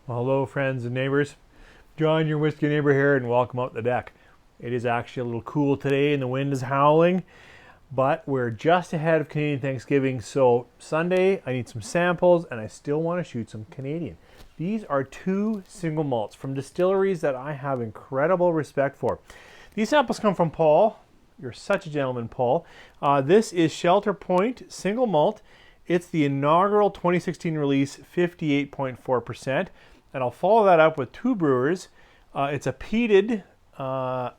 Well, hello, friends and neighbors. John, your whiskey neighbor here, and welcome out the deck. It is actually a little cool today, and the wind is howling, but we're just ahead of Canadian Thanksgiving. So Sunday, I need some samples, and I still want to shoot some Canadian. These are two single malts from distilleries that I have incredible respect for. These samples come from Paul. You're such a gentleman, Paul. This is Shelter Point Single Malt. It's the inaugural 2016 release, 58.4%. And I'll follow that up with two Brewers. It's a peated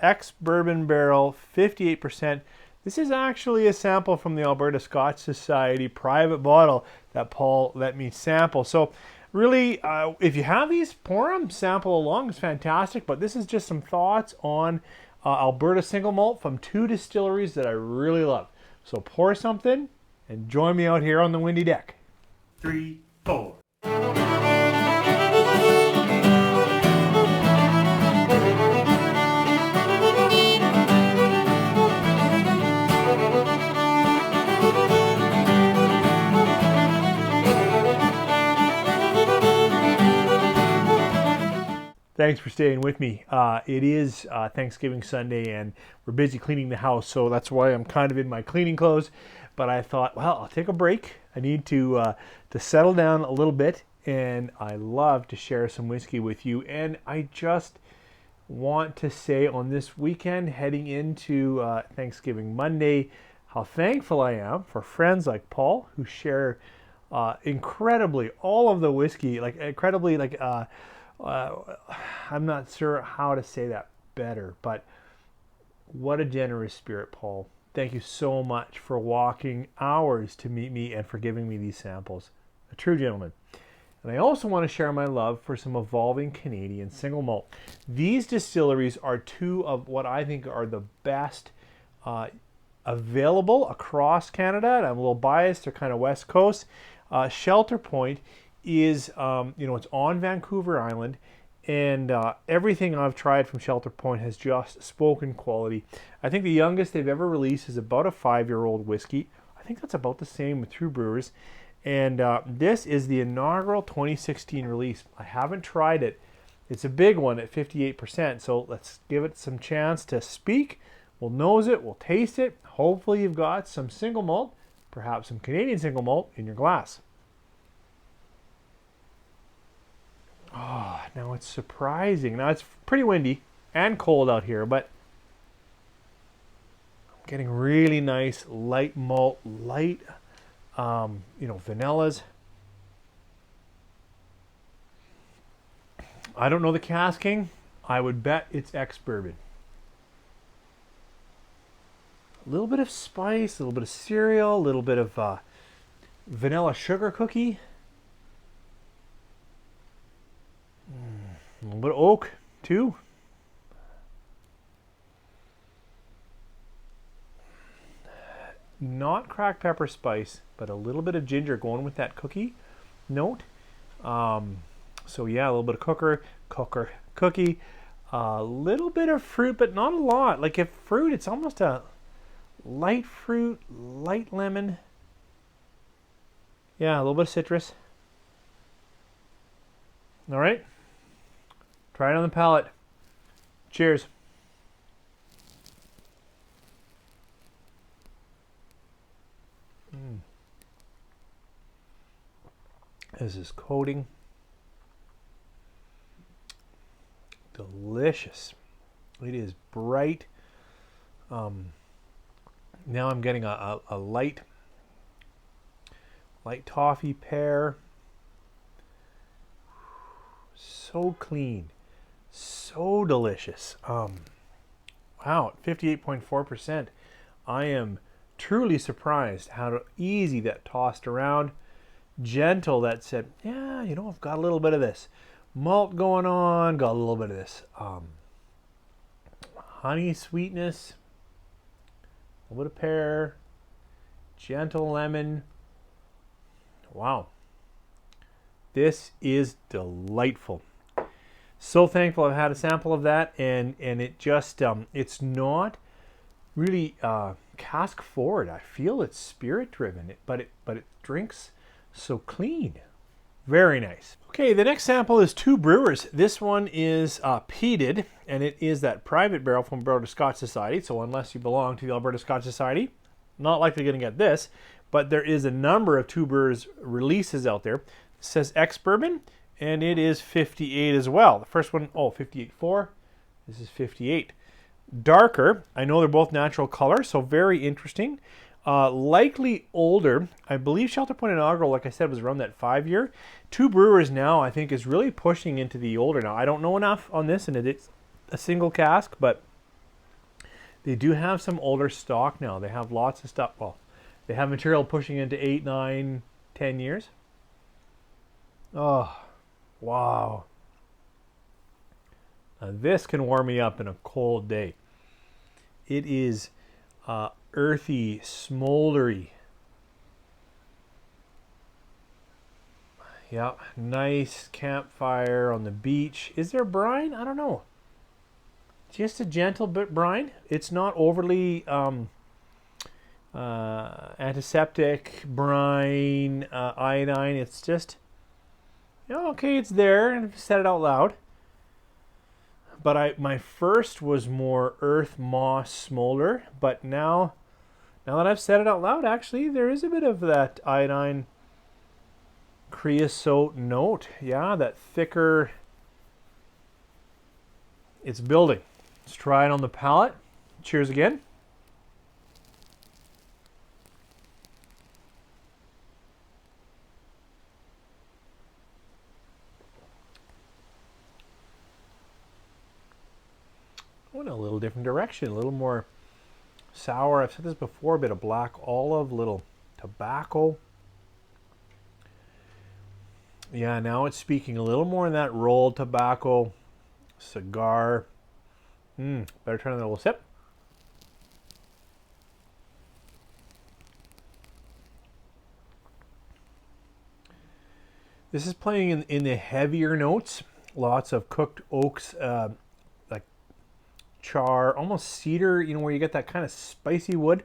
ex-bourbon barrel, 58%. This is actually a sample from the Alberta Scotch Society private bottle that Paul let me sample. So really, if you have these, pour them, sample along. It's fantastic. But this is just some thoughts on Alberta Single Malt from two distilleries that I really love. So pour something and join me out here on the windy deck. 3, 4. Thanks for staying with me. It is Thanksgiving Sunday, and we're busy cleaning the house, so that's why I'm kind of in my cleaning clothes. But I thought, well, I'll take a break. I need to settle down a little bit, and I love to share some whiskey with you. And I just want to say on this weekend, heading into Thanksgiving Monday, how thankful I am for friends like Paul who share incredibly all of the whiskey, like incredibly like. I'm not sure how to say that better, but what a generous spirit, Paul. Thank you so much for walking hours to meet me and for giving me these samples. A true gentleman. And I also want to share my love for some evolving Canadian single malt. These distilleries are two of what I think are the best available across Canada. And I'm a little biased, they're kind of West Coast. Shelter Point is, it's on Vancouver Island, and everything I've tried from Shelter Point has just spoken quality. I think the youngest they've ever released is about a 5-year-old whiskey. I think that's about the same with True Brewers. And this is the inaugural 2016 release. I haven't tried it. It's a big one at 58%, so let's give it some chance to speak. We'll nose it, we'll taste it. Hopefully you've got some single malt, perhaps some Canadian single malt in your glass. Oh, now it's surprising. Now it's pretty windy and cold out here, but I'm getting really nice light malt, light, vanillas. I don't know the casking. I would bet it's ex-bourbon. A little bit of spice, a little bit of cereal, a little bit of vanilla sugar cookie. A little bit of oak, too. Not cracked pepper spice, but a little bit of ginger going with that cookie note. So yeah, a little bit of cookie. A little bit of fruit, but not a lot. Like if fruit, it's almost a light fruit, light lemon. Yeah, a little bit of citrus. All right. Try it on the palate. Cheers. This is coating. Delicious. It is bright. Now I'm getting a light toffee pear. So clean. So delicious. Wow, 58.4%. I am truly surprised how easy that tossed around. Gentle that said, yeah, I've got a little bit of this. Malt going on, got a little bit of this. Honey sweetness, a little bit of pear, gentle lemon. Wow. This is delightful. So thankful I've had a sample of that, and it just it's not really cask forward. I feel it's spirit driven, but it drinks so clean, Very nice. Okay, the next sample is Two Brewers. This one is peated, and it is that private barrel from Alberta Scotch Society. So unless you belong to the Alberta Scotch Society, not likely going to get this. But there is a number of Two Brewers releases out there. It says ex-bourbon, and it is 58 as well. The first one, 58.4. This is 58. Darker. I know they're both natural color, so very interesting. Likely older. I believe Shelter Point Inaugural, like I said, was around that 5-year. Two Brewers now, I think, is really pushing into the older now. I don't know enough on this, and it's a single cask, but they do have some older stock now. They have lots of stuff. Well, they have material pushing into 8, 9, 10 years. Oh, wow. Now, this can warm me up in a cold day. It is earthy, smoldery. Yeah, nice campfire on the beach. Is there brine? I don't know. Just a gentle bit brine. It's not overly antiseptic, brine, iodine. It's just, okay, it's there, and I've said it out loud. But my first was more earth, moss, smolder. But now that I've said it out loud, actually, there is a bit of that iodine, creosote note. Yeah, that thicker. It's building. Let's try it on the palate. Cheers again. Went a little different direction, a little more sour. I've said this before, a bit of black olive, little tobacco. Yeah, now it's speaking a little more in that rolled tobacco, cigar. Better turn on a little sip. This is playing in the heavier notes. Lots of cooked oaks, like char, almost cedar, where you get that kind of spicy wood.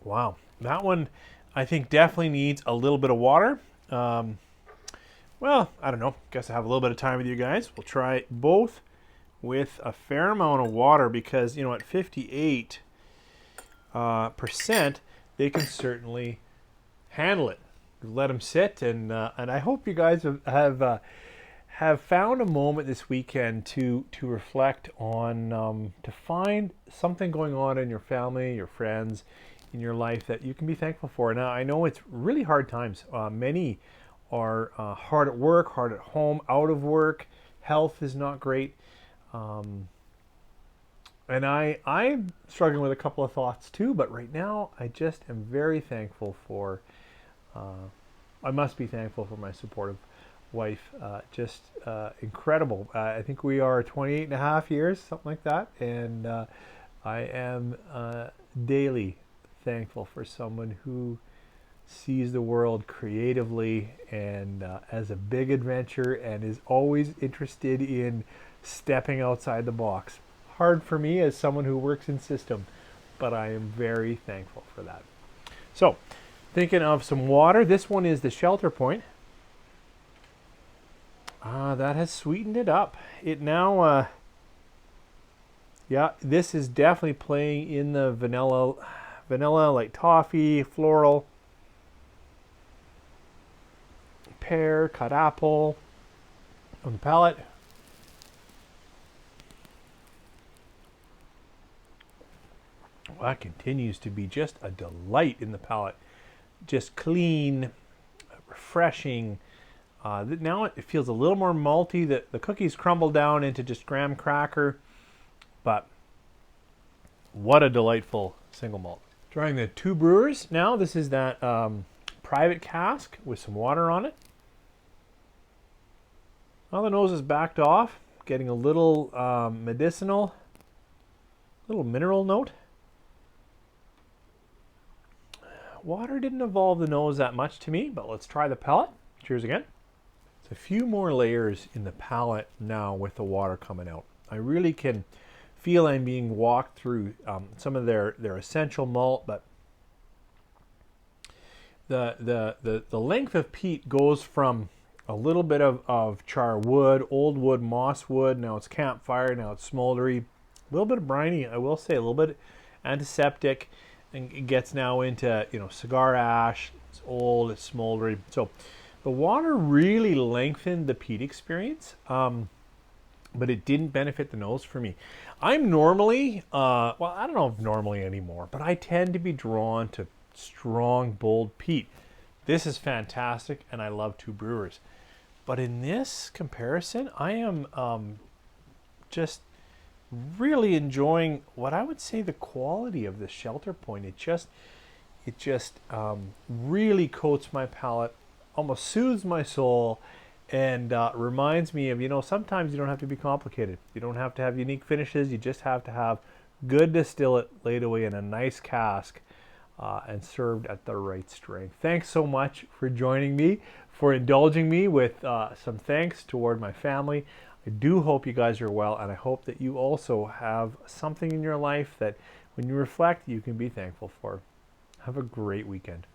Wow. That one, I think, definitely needs a little bit of water. Well, I don't know. Guess I have a little bit of time with you guys. We'll try both with a fair amount of water because, at 58%, they can certainly handle it. Let them sit, and I hope you guys have found a moment this weekend to reflect on, to find something going on in your family, your friends, in your life that you can be thankful for. Now, I know it's really hard times. Many are hard at work, hard at home, out of work. Health is not great. And I'm struggling with a couple of thoughts too, but right now I just am very thankful for, I must be thankful for my supportive wife. Just incredible. I think we are 28 and a half years, something like that. And I am daily thankful for someone who sees the world creatively and as a big adventure and is always interested in stepping outside the box. Hard for me as someone who works in system, but I am very thankful for that. So, thinking of some water. This one is the Shelter Point. That has sweetened it up. It now, yeah, this is definitely playing in the vanilla, like toffee, floral, pear, cut apple on the palate. Well, that continues to be just a delight in the palate. Just clean, refreshing. Now it feels a little more malty. The cookies crumble down into just graham cracker, but what a delightful single malt. Trying the Two Brewers now. This is that private cask with some water on it. Well, the nose is backed off, getting a little medicinal, little mineral note. Water didn't evolve the nose that much to me, but let's try the palate. Cheers again. It's a few more layers in the palate now with the water coming out. I really can feel I'm being walked through some of their essential malt, but the length of peat goes from a little bit of char wood, old wood, moss wood. Now it's campfire. Now it's smoldery. A little bit of briny, I will say. A little bit antiseptic, and it gets now into cigar ash. It's old. It's smoldery. So the water really lengthened the peat experience, but it didn't benefit the nose for me. I'm normally, well, I don't know if normally anymore, but I tend to be drawn to strong, bold peat. This is fantastic, and I love Two Brewers. But in this comparison, I am just really enjoying what I would say the quality of the Shelter Point. It just really coats my palate, almost soothes my soul, and reminds me of, sometimes you don't have to be complicated. You don't have to have unique finishes. You just have to have good distillate laid away in a nice cask and served at the right strength. Thanks so much for joining me, for indulging me with some thanks toward my family. I do hope you guys are well, and I hope that you also have something in your life that when you reflect, you can be thankful for. Have a great weekend.